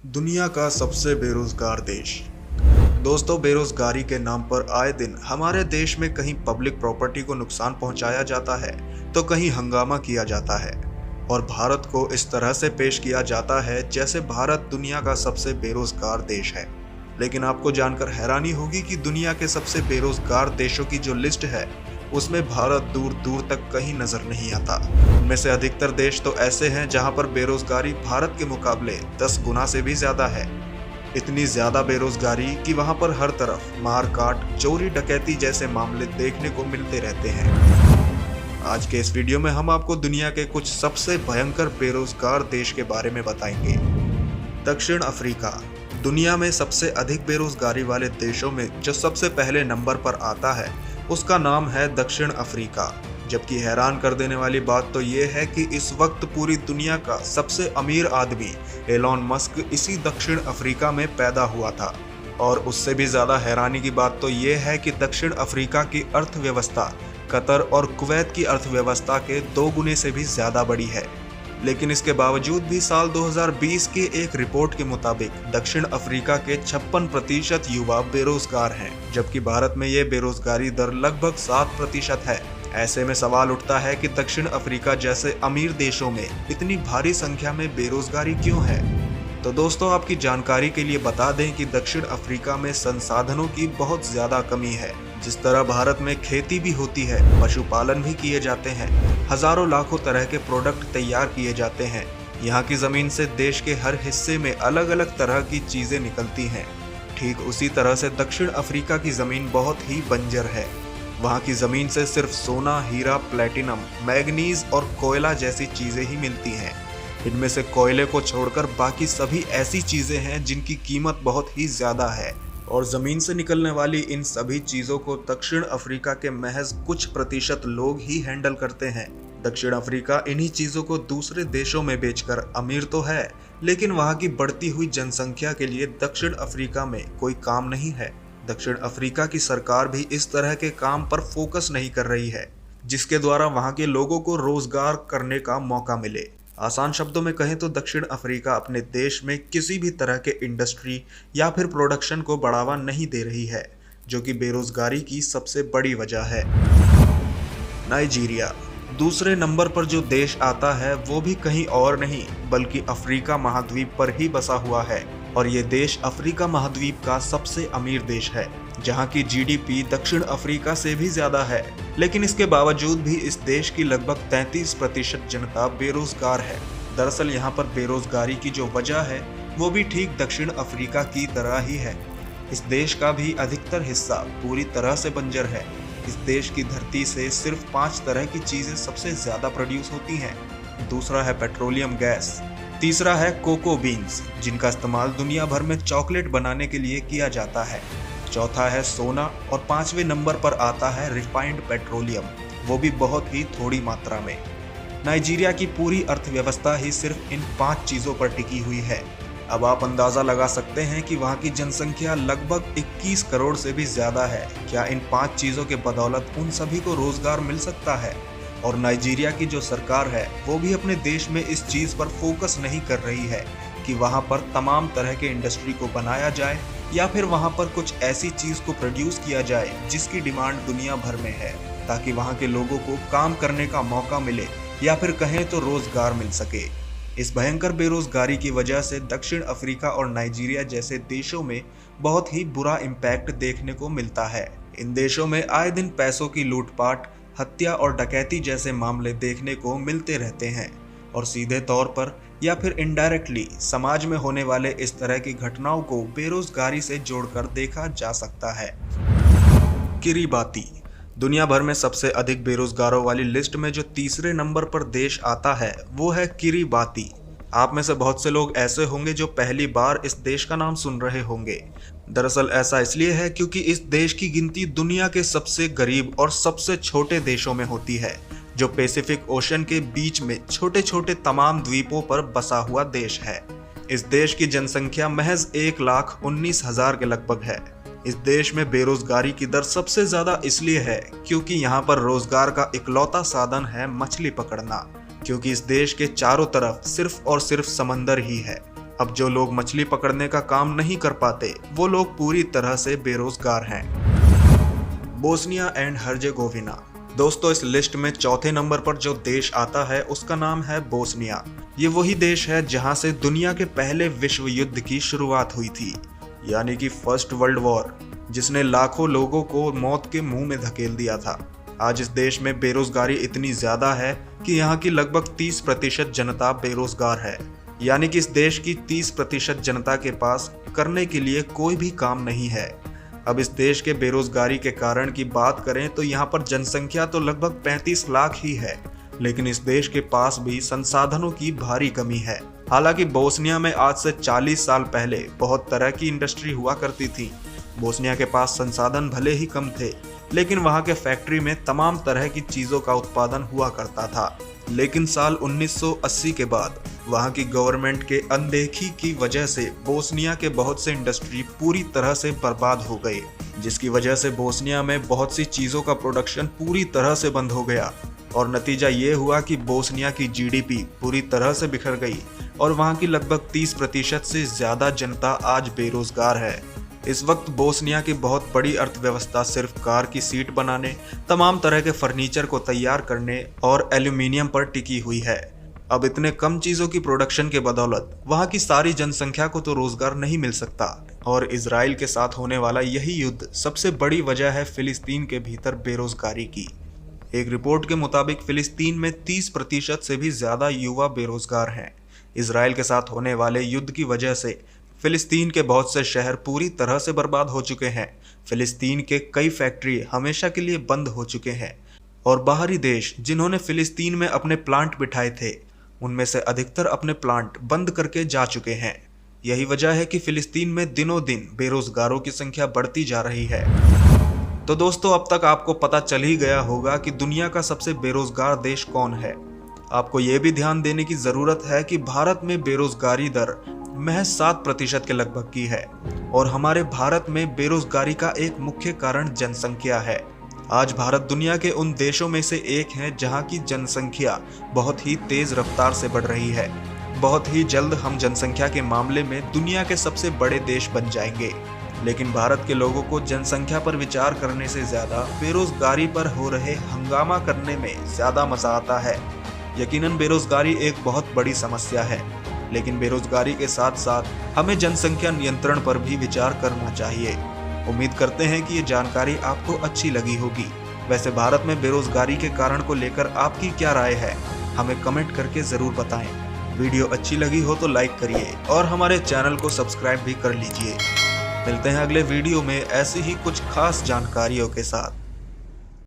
दुनिया का सबसे बेरोजगार देश। दोस्तों, बेरोजगारी के नाम पर आए दिन हमारे देश में कहीं पब्लिक प्रॉपर्टी को नुकसान पहुंचाया जाता है तो कहीं हंगामा किया जाता है और भारत को इस तरह से पेश किया जाता है जैसे भारत दुनिया का सबसे बेरोजगार देश है। लेकिन आपको जानकर हैरानी होगी कि दुनिया के सबसे बेरोजगार देशों की जो लिस्ट है उसमें भारत दूर दूर तक कहीं नजर नहीं आता। उनमें से अधिकतर देश तो ऐसे हैं जहां पर बेरोजगारी भारत के मुकाबले 10 गुना से भी ज्यादा है। इतनी ज्यादा बेरोजगारी कि वहां पर हर तरफ मारकाट, चोरी डकैती जैसे मामले देखने को मिलते रहते हैं। आज के इस वीडियो में हम आपको दुनिया के कुछ सबसे भयंकर बेरोजगार देश के बारे में बताएंगे। दक्षिण अफ्रीका दुनिया में सबसे अधिक बेरोजगारी वाले देशों में जो सबसे पहले नंबर पर आता है उसका नाम है दक्षिण अफ्रीका। जबकि हैरान कर देने वाली बात तो ये है कि इस वक्त पूरी दुनिया का सबसे अमीर आदमी एलॉन मस्क इसी दक्षिण अफ्रीका में पैदा हुआ था। और उससे भी ज्यादा हैरानी की बात तो ये है कि दक्षिण अफ्रीका की अर्थव्यवस्था कतर और कुवैत की अर्थव्यवस्था के 2 गुने से भी ज्यादा बड़ी है। लेकिन इसके बावजूद भी साल 2020 की एक रिपोर्ट के मुताबिक दक्षिण अफ्रीका के 56% युवा बेरोजगार हैं, जबकि भारत में ये बेरोजगारी दर लगभग 7% है। ऐसे में सवाल उठता है कि दक्षिण अफ्रीका जैसे अमीर देशों में इतनी भारी संख्या में बेरोजगारी क्यों है। तो दोस्तों, आपकी जानकारी के लिए बता दें कि दक्षिण अफ्रीका में संसाधनों की बहुत ज्यादा कमी है। जिस तरह भारत में खेती भी होती है, पशुपालन भी किए जाते हैं, हजारों लाखों तरह के प्रोडक्ट तैयार किए जाते हैं। यहाँ की जमीन से देश के हर हिस्से में अलग अलग तरह की चीजें निकलती हैं। ठीक उसी तरह से दक्षिण अफ्रीका की जमीन बहुत ही बंजर है। वहाँ की जमीन से सिर्फ सोना, हीरा, प्लेटिनम, मैग्नीज और कोयला जैसी चीजें ही मिलती हैं। इनमें से कोयले को छोड़कर बाकी सभी ऐसी चीजें हैं जिनकी कीमत बहुत ही ज्यादा है और जमीन से निकलने वाली इन सभी चीजों को दक्षिण अफ्रीका के महज कुछ प्रतिशत लोग ही हैंडल करते हैं। दक्षिण अफ्रीका इन्हीं चीजों को दूसरे देशों में बेचकर अमीर तो है, लेकिन वहां की बढ़ती हुई जनसंख्या के लिए दक्षिण अफ्रीका में कोई काम नहीं है। दक्षिण अफ्रीका की सरकार भी इस तरह के काम पर फोकस नहीं कर रही है जिसके द्वारा वहां के लोगों को रोजगार करने का मौका मिले। आसान शब्दों में कहें तो दक्षिण अफ्रीका अपने देश में किसी भी तरह के इंडस्ट्री या फिर प्रोडक्शन को बढ़ावा नहीं दे रही है, जो कि बेरोजगारी की सबसे बड़ी वजह है। नाइजीरिया दूसरे नंबर पर जो देश आता है वो भी कहीं और नहीं बल्कि अफ्रीका महाद्वीप पर ही बसा हुआ है और ये देश अफ्रीका महाद्वीप का सबसे अमीर देश है, जहाँ की जीडीपी दक्षिण अफ्रीका से भी ज्यादा है। लेकिन इसके बावजूद भी इस देश की लगभग 33% जनता बेरोजगार है। दरअसल यहाँ पर बेरोजगारी की जो वजह है वो भी ठीक दक्षिण अफ्रीका की तरह ही है। इस देश का भी अधिकतर हिस्सा पूरी तरह से बंजर है। इस देश की धरती से सिर्फ 5 तरह की चीजें सबसे ज्यादा प्रोड्यूस होती हैं। दूसरा है पेट्रोलियम गैस, तीसरा है कोको बीन्स जिनका इस्तेमाल दुनिया भर में चॉकलेट बनाने के लिए किया जाता है, चौथा है सोना और 5वें नंबर पर आता है रिफाइंड पेट्रोलियम, वो भी बहुत ही थोड़ी मात्रा में। नाइजीरिया की पूरी अर्थव्यवस्था ही सिर्फ इन 5 चीज़ों पर टिकी हुई है। अब आप अंदाज़ा लगा सकते हैं कि वहाँ की जनसंख्या लगभग 21 करोड़ से भी ज़्यादा है। क्या इन 5 चीज़ों के बदौलत उन सभी को रोज़गार मिल सकता है? और नाइजीरिया की जो सरकार है वो भी अपने देश में इस चीज़ पर फोकस नहीं कर रही है कि वहाँ पर तमाम तरह के इंडस्ट्री को बनाया जाए या फिर वहाँ पर कुछ ऐसी चीज़ को प्रोड्यूस किया जाए जिसकी डिमांड दुनिया भर में है, ताकि वहाँ के लोगों को काम करने का मौका मिले या फिर कहें तो रोजगार मिल सके। इस भयंकर बेरोजगारी की वजह से दक्षिण अफ्रीका और नाइजीरिया जैसे देशों में बहुत ही बुरा इम्पैक्ट देखने को मिलता है। इन देशों में आए दिन पैसों की लूटपाट, हत्या और डकैती जैसे मामले देखने को मिलते रहते हैं और सीधे तौर पर या फिर इनडायरेक्टली समाज में होने वाले इस तरह की घटनाओं को बेरोजगारी से जोड़कर देखा जा सकता है। किरिबाती दुनिया भर में सबसे अधिक बेरोजगारों वाली लिस्ट में जो तीसरे नंबर पर देश आता है वो है किरिबाती। आप में से बहुत से लोग ऐसे होंगे जो पहली बार इस देश का नाम सुन रहे होंगे। दरअसल ऐसा इसलिए है क्योंकि इस देश की गिनती दुनिया के सबसे गरीब और सबसे छोटे देशों में होती है, जो पैसिफिक ओशन के बीच में छोटे छोटे तमाम द्वीपों पर बसा हुआ देश है। इस देश की जनसंख्या महज 1,19,000 के लगभग है। इस देश में बेरोजगारी की दर सबसे ज्यादा इसलिए है क्योंकि यहाँ पर रोजगार का इकलौता साधन है मछली पकड़ना, क्योंकि इस देश के चारों तरफ सिर्फ और सिर्फ समंदर ही है। अब जो लोग मछली पकड़ने का काम नहीं कर पाते वो लोग पूरी तरह से बेरोजगार हैं। Bosnia and Herzegovina. दोस्तों, इस लिस्ट में चौथे नंबर पर जो देश आता है उसका नाम है बोस्निया। ये वही देश है जहां से दुनिया के पहले विश्व युद्ध की शुरुआत हुई थी, यानी कि फर्स्ट वर्ल्ड वॉर, जिसने लाखों लोगों को मौत के मुंह में धकेल दिया था। आज इस देश में बेरोजगारी इतनी ज्यादा है कि यहाँ की लगभग 30% जनता बेरोजगार है, यानी कि इस देश की 30% जनता के पास करने के लिए कोई भी काम नहीं है। अब इस देश के बेरोजगारी के कारण की बात करें तो यहाँ पर जनसंख्या तो लगभग 35 लाख ही है, लेकिन इस देश के पास भी संसाधनों की भारी कमी है। हालांकि बोस्निया में आज से 40 साल पहले बहुत तरह की इंडस्ट्री हुआ करती थी। बोस्निया के पास संसाधन भले ही कम थे, लेकिन वहाँ के फैक्ट्री में तमाम तरह की चीज़ों का उत्पादन हुआ करता था। लेकिन साल 1980 के बाद वहाँ की गवर्नमेंट के अनदेखी की वजह से बोस्निया के बहुत से इंडस्ट्री पूरी तरह से बर्बाद हो गए, जिसकी वजह से बोस्निया में बहुत सी चीज़ों का प्रोडक्शन पूरी तरह से बंद हो गया और नतीजा ये हुआ कि बोस्निया की जीडीपी पूरी तरह से बिखर गई और वहाँ की लगभग 30% से ज़्यादा जनता आज बेरोजगार है। इस वक्त बोस्निया की बहुत बड़ी अर्थव्यवस्था सिर्फ कार की सीट बनाने, तमाम तरह के फर्नीचर को तैयार करने और एल्यूमिनियम पर टिकी हुई है। अब इतने कम चीज़ों की प्रोडक्शन के बदौलत वहाँ की सारी जनसंख्या को तो रोजगार नहीं मिल सकता और इजराइल के साथ होने वाला यही युद्ध सबसे बड़ी वजह है फिलिस्तीन के भीतर बेरोजगारी की। एक रिपोर्ट के मुताबिक फिलिस्तीन में 30% से भी ज़्यादा युवा बेरोजगार हैं। इजराइल के साथ होने वाले युद्ध की वजह से फिलिस्तीन के बहुत से शहर पूरी तरह से बर्बाद हो चुके हैं। फिलिस्तीन के कई फैक्ट्री हमेशा के लिए बंद हो चुके हैं और बाहरी देश जिन्होंने फिलिस्तीन में अपने प्लांट बिठाए थे, उनमें से अधिकतर अपने प्लांट बंद करके जा चुके हैं। यही वजह है कि फिलिस्तीन में दिनों दिन बेरोजगारों की संख्या बढ़ती जा रही है। तो दोस्तों, अब तक आपको पता चल ही गया होगा कि दुनिया का सबसे बेरोजगार देश कौन है। आपको ये भी ध्यान देने की ज़रूरत है कि भारत में बेरोजगारी दर महज 7% के लगभग की है और हमारे भारत में बेरोजगारी का एक मुख्य कारण जनसंख्या है। आज भारत दुनिया के उन देशों में से एक है जहां की जनसंख्या बहुत ही तेज रफ्तार से बढ़ रही है। बहुत ही जल्द हम जनसंख्या के मामले में दुनिया के सबसे बड़े देश बन जाएंगे। लेकिन भारत के लोगों को जनसंख्या पर विचार करने से ज़्यादा बेरोजगारी पर हो रहे हंगामा करने में ज़्यादा मज़ा आता है। यकीनन बेरोजगारी एक बहुत बड़ी समस्या है, लेकिन बेरोजगारी के साथ साथ हमें जनसंख्या नियंत्रण पर भी विचार करना चाहिए। उम्मीद करते हैं कि ये जानकारी आपको अच्छी लगी होगी। वैसे भारत में बेरोजगारी के कारण को लेकर आपकी क्या राय है, हमें कमेंट करके ज़रूर बताएं। वीडियो अच्छी लगी हो तो लाइक करिए और हमारे चैनल को सब्सक्राइब भी कर लीजिए। मिलते हैं अगले वीडियो में ऐसी ही कुछ खास जानकारियों के साथ।